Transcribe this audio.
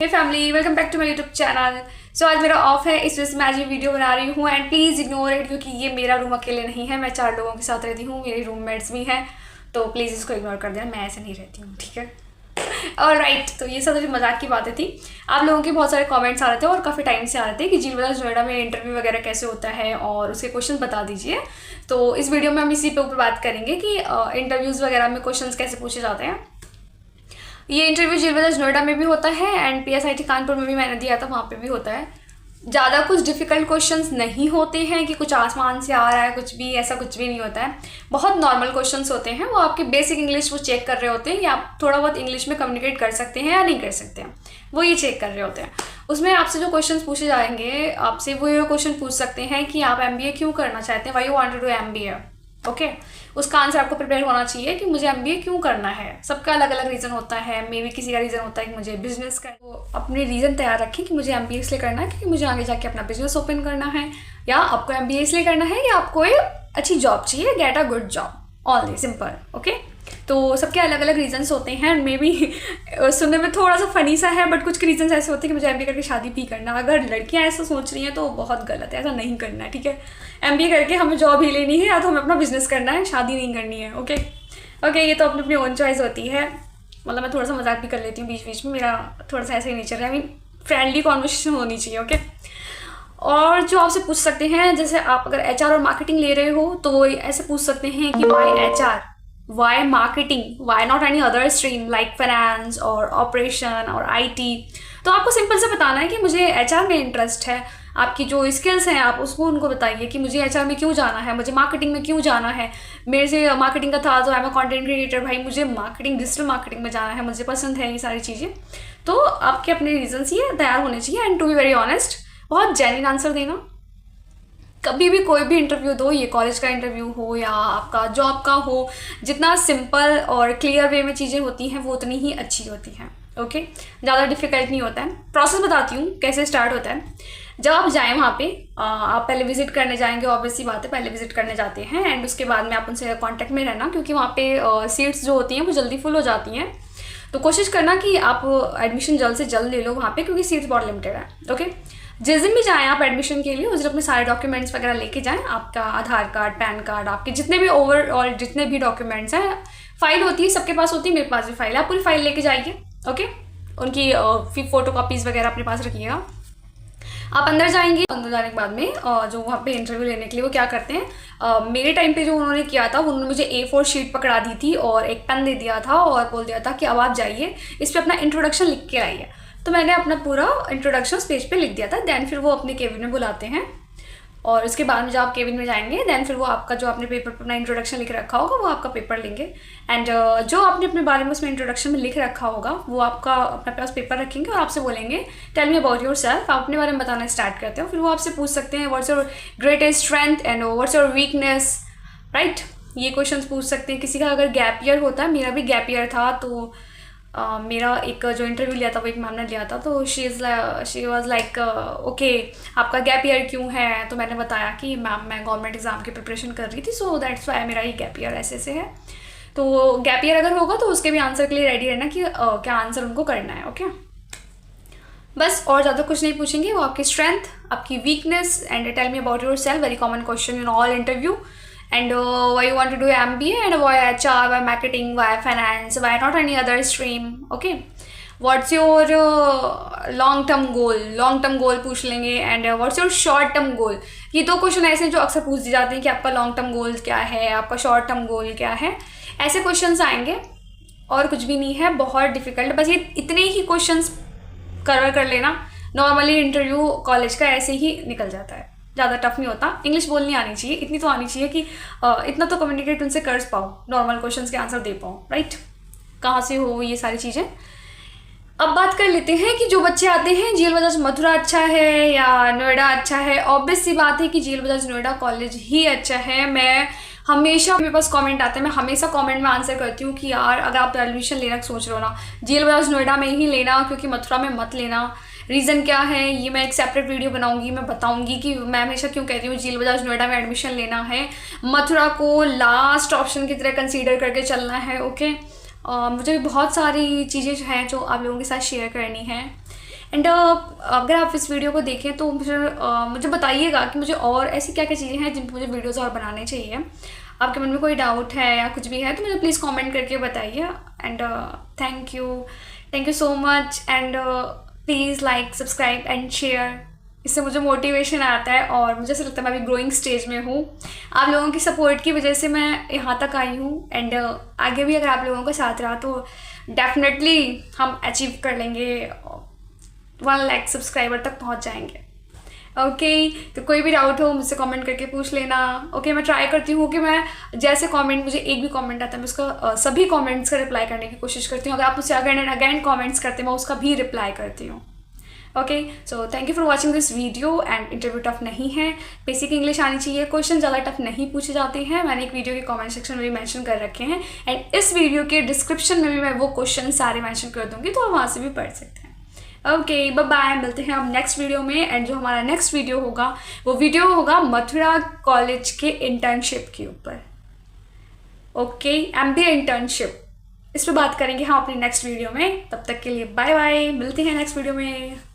Hey family, welcome back to my YouTube channel. So आज मेरा of है, इस वजह से मैं आज ये वीडियो बना रही हूँ एंड प्लीज़ इग्नोर इट, क्योंकि ये मेरा रूम अकेले नहीं है, मैं 4 लोगों के साथ रहती हूँ, मेरे रूममेट्स भी हैं, तो प्लीज़ इसको इग्नोर कर देना, मैं ऐसे नहीं रहती हूँ, ठीक है। और राइट, तो ये सब जो मजाक की बातें थी। आप लोगों के बहुत सारे कमेंट्स आ रहे थे और काफ़ी टाइम से आ रहे थे कि झील वैली नोएडा में इंटरव्यू वगैरह कैसे होता है और उसके क्वेश्चन बता दीजिए। तो इस वीडियो में हम इसी पे ऊपर बात करेंगे कि इंटरव्यूज़ वगैरह में क्वेश्चन कैसे पूछे जाते हैं। ये इंटरव्यू झील वैली नोएडा में भी होता है एंड PSIT कानपुर में भी मैंने दिया था, वहाँ पे भी होता है। ज़्यादा कुछ डिफ़िकल्ट क्वेश्चंस नहीं होते हैं कि कुछ आसमान से आ रहा है, कुछ भी ऐसा कुछ भी नहीं होता है। बहुत नॉर्मल क्वेश्चंस होते हैं, वो आपकी बेसिक इंग्लिश वो चेक कर रहे होते हैं कि आप थोड़ा बहुत इंग्लिश में कम्युनिकेट कर सकते हैं या नहीं कर सकते हैं, वो ये चेक कर रहे होते हैं। उसमें आपसे जो क्वेश्चन पूछे जाएंगे, आपसे वो ये क्वेश्चन पूछ सकते हैं कि आप MBA क्यों करना चाहते हैं, why you want to do MBA। Okay, उसका आंसर आपको प्रिपेयर होना चाहिए कि मुझे MBA क्यों करना है। सबका अलग अलग रीज़न होता है, मे बी किसी का रीज़न होता है कि मुझे बिजनेस करना, तो अपने रीज़न तैयार रखें कि मुझे MBA इसलिए करना है क्योंकि मुझे आगे जाके अपना बिजनेस ओपन करना है, या आपको MBA इसलिए करना है या आपको एक अच्छी जॉब चाहिए, get a good job, all the simple. Okay, तो सबके अलग अलग रीजंस होते हैं, मे बी सुनने में थोड़ा सा फनी सा है, बट कुछ रीजंस ऐसे होते हैं कि मुझे MBA करके शादी भी करना। अगर लड़कियां ऐसा सोच रही हैं तो बहुत गलत है, ऐसा नहीं करना है, ठीक है। MBA करके हमें जॉब ही लेनी है या तो हमें अपना बिजनेस करना है, शादी नहीं करनी है। ओके ओके, ये तो अपनी अपनी ओन चॉइस होती है। मतलब मैं थोड़ा सा मजाक भी कर लेती हूँ बीच बीच में, मेरा थोड़ा सा ऐसा ही नेचर है। आई मीन फ्रेंडली कॉन्वर्सेशन होनी चाहिए। ओके, और जो आपसे पूछ सकते हैं, जैसे आप अगर HR और मार्केटिंग ले रहे हो तो वो ऐसे पूछ सकते हैं कि why HR, why marketing, why not any other stream like finance और ऑपरेशन और IT। तो आपको सिंपल से बताना है कि मुझे HR में इंटरेस्ट है, आपकी जो स्किल्स हैं आप उसको उनको बताइए कि मुझे HR में क्यों जाना है, मुझे मार्केटिंग में क्यों जाना है। मेरे से मार्केटिंग का था तो I am a content creator, भाई मुझे मार्केटिंग, डिजिटल मार्केटिंग में जाना है, मुझे पसंद है ये सारी चीज़ें। तो आपके अपने रीजंस ये तैयार होने चाहिए and to be very honest, बहुत जेन्युइन आंसर देना। कभी भी कोई भी इंटरव्यू दो, ये कॉलेज का इंटरव्यू हो या आपका जॉब का हो, जितना सिंपल और क्लियर वे में चीज़ें होती हैं वो उतनी ही अच्छी होती हैं। ओके, ज़्यादा डिफिकल्ट नहीं होता है। प्रोसेस बताती हूँ कैसे स्टार्ट होता है। जब आप जाएँ वहाँ पे, आप पहले विजिट करने जाएंगे, ऑब्वियसली बात है, पहले विजिट करने जाते हैं एंड उसके बाद में आप उनसे कॉन्टैक्ट में रहना, क्योंकि वहाँ पे सीट्स जो होती हैं वो जल्दी फुल हो जाती हैं। तो कोशिश करना कि आप एडमिशन जल्द से जल्द ले लो वहाँ पे, क्योंकि सीट्स बहुत लिमिटेड है। ओके, जिस दिन भी जाएँ आप एडमिशन के लिए, उस दिन अपने सारे डॉक्यूमेंट्स वगैरह लेके जाएँ, आपका आधार कार्ड, पैन कार्ड, आपके जितने भी ओवरऑल जितने भी डॉक्यूमेंट्स हैं, फाइल होती है सबके पास होती है, मेरे पास भी फाइल है, आप पूरी फाइल लेके जाइए। ओके, उनकी फोटो कॉपीज़ वगैरह अपने पास रखिएगा। आप अंदर जाएंगे, अंदर जाने के बाद में जो वहाँ पे इंटरव्यू लेने के लिए वो क्या करते हैं, मेरे टाइम पे जो उन्होंने किया था, उन्होंने मुझे A4 शीट पकड़ा दी थी और एक पेन दे दिया था और बोल दिया था कि अब आप जाइए, इस पर अपना इंट्रोडक्शन लिख के आइए। तो मैंने अपना पूरा इंट्रोडक्शन उस पेज पे लिख दिया था। देन फिर वो अपने केबिन में बुलाते हैं और उसके बाद में जब आप केबिन में जाएंगे, देन फिर वो आपका जो आपने पेपर पर अपना इंट्रोडक्शन लिख रखा होगा वो आपका पेपर लेंगे एंड जो आपने अपने बारे में उसमें इंट्रोडक्शन में लिख रखा होगा वो आपका अपने पास पेपर रखेंगे और आपसे बोलेंगे tell me about your self. आप अपने बारे में बताना स्टार्ट करते हो, फिर वो आपसे पूछ सकते हैं what's your greatest strength and what's your weakness, right. ये क्वेश्चन पूछ सकते हैं। किसी का अगर गैप ईयर होता है, मेरा भी गैप ईयर था, तो मेरा एक जो इंटरव्यू लिया था वो एक मैम ने लिया था, तो शी वॉज लाइक ओके आपका गैप ईयर क्यों है। तो मैंने बताया कि मैम मैं गवर्नमेंट एग्जाम की प्रिपरेशन कर रही थी, सो दैट्स वाई मेरा ये गैप ईयर ऐसे से है। तो गैप ईयर अगर होगा तो उसके भी आंसर के लिए रेडी रहना कि क्या आंसर उनको करना है। ओके, बस और ज़्यादा कुछ नहीं पूछेंगे, वो आपकी स्ट्रेंथ, आपकी weakness and tell me about your self, very common question in all interview. And why you want to do MBA and why HR, why marketing, why finance, why not any other stream. Okay, what's your long term goal, long term goal पूछ लेंगे and what's your short term goal। ये दो question ऐसे हैं जो अक्सर पूछ दिए जाते हैं कि आपका लॉन्ग टर्म गोल क्या है, आपका शॉर्ट टर्म गोल क्या है। ऐसे क्वेश्चंस आएंगे और कुछ भी नहीं है बहुत डिफिकल्ट, बस ये इतने ही क्वेश्चंस कवर कर लेना। नॉर्मली इंटरव्यू कॉलेज का ऐसे ही निकल जाता है, ज़्यादा टफ नहीं होता। इंग्लिश बोलनी आनी चाहिए, इतनी तो आनी चाहिए कि इतना तो कम्युनिकेट उनसे कर पाओ, नॉर्मल क्वेश्चंस के आंसर दे पाओ, राइट। कहाँ से हो ये सारी चीज़ें। अब बात कर लेते हैं कि जो बच्चे आते हैं झील बजाज मथुरा अच्छा है या नोएडा अच्छा है। ऑब्वियस सी बात है कि झील बजाज नोएडा कॉलेज ही अच्छा है। मैं हमेशा, मेरे पास कमेंट आते हैं, मैं हमेशा कमेंट में आंसर करती हूँ कि यार अगर आप एडमिशन लेना सोच रहे हो ना, झील बजाज नोएडा में ही लेना, क्योंकि मथुरा में मत लेना। रीज़न क्या है ये मैं एक सेपरेट वीडियो बनाऊंगी, मैं बताऊंगी कि मैं हमेशा क्यों कहती हूँ झील बजाज नोएडा में एडमिशन लेना है, मथुरा को लास्ट ऑप्शन की तरह कंसीडर करके चलना है। ओके, मुझे भी बहुत सारी चीज़ें जो हैं जो आप लोगों के साथ शेयर करनी है। एंड अगर आप इस वीडियो को देखें तो मुझे बताइएगा कि मुझे और ऐसी क्या क्या चीज़ें हैं जिन पर मुझे वीडियोस और बनाने चाहिए। आपके मन में कोई डाउट है या कुछ भी है तो मुझे प्लीज़ कमेंट करके बताइए। And thank you so much. And please like, subscribe and share. इससे मुझे मोटिवेशन आता है और मुझे ऐसा लगता है मैं अभी ग्रोइंग स्टेज में हूँ। आप लोगों की सपोर्ट की वजह से मैं यहाँ तक आई हूँ। एंड आगे भी अगर आप लोगों का साथ रहा तो डेफिनेटली हम अचीव कर लेंगे, 1 लाख सब्सक्राइबर तक पहुँच जाएंगे। ओके तो कोई भी डाउट हो मुझसे कमेंट करके पूछ लेना। ओके मैं ट्राई करती हूँ कि मैं जैसे कमेंट, मुझे एक भी कमेंट आता है मैं उसका सभी कमेंट्स का रिप्लाई करने की कोशिश करती हूँ। अगर आप मुझसे अगेन एंड अगेन कमेंट्स करते हैं मैं उसका भी रिप्लाई करती हूँ। Okay so thank you for watching this video. And interview tough नहीं है, बेसिक इंग्लिश आनी चाहिए, क्वेश्चन ज़्यादा टफ नहीं पूछे जाते हैं। मैंने एक वीडियो के कमेंट सेक्शन में भी मेंशन कर रखे हैं एंड इस वीडियो के डिस्क्रिप्शन में भी मैं वो क्वेश्चन सारे मेंशन कर दूँगी तो आप वहाँ से भी पढ़ सकते हैं। ओके बाय बाय, मिलते हैं अब नेक्स्ट वीडियो में। एंड जो हमारा नेक्स्ट वीडियो होगा वो वीडियो होगा मथुरा कॉलेज के इंटर्नशिप के ऊपर। ओके MBA इंटर्नशिप, इस पर बात करेंगे हम अपने नेक्स्ट वीडियो में। तब तक के लिए बाय बाय, मिलते हैं नेक्स्ट वीडियो में।